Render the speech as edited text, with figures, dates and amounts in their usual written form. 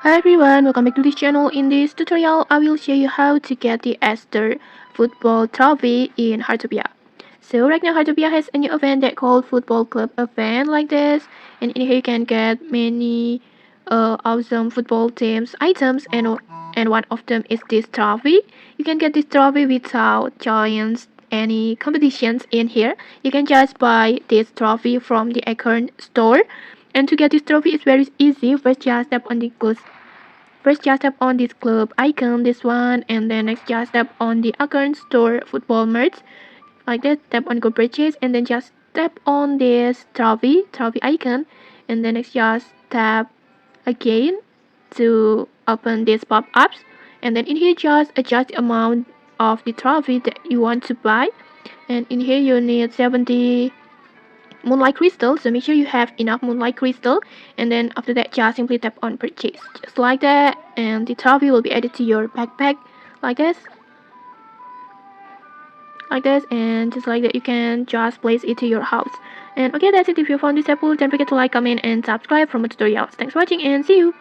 Hi everyone, welcome back to this channel. In this tutorial, I will show you how to get the Esther football trophy in Harttopia. So right now Harttopia has a new event that called Football Club event like this, and in here you can get many awesome football teams items, and one of them is this trophy. You can get this trophy without joining any competitions in here. You can just buy this trophy from the Acorn store. And to get this trophy is very easy. First just tap on this club icon, this one, and then next just tap on the account store football merch. Like that, tap on go purchase, and then just tap on this trophy icon, and then next just tap again to open these pop-ups, and then in here just adjust the amount of the trophy that you want to buy, and in here you need 70 Moonlight crystal, so make sure you have enough Moonlight crystal, and then after that just simply tap on purchase just like that, and the trophy will be added to your backpack like this, and just like that you can just place it to your house. And okay, that's it. If you found this helpful, don't forget to like, comment and subscribe for more tutorials. Thanks for watching and see you.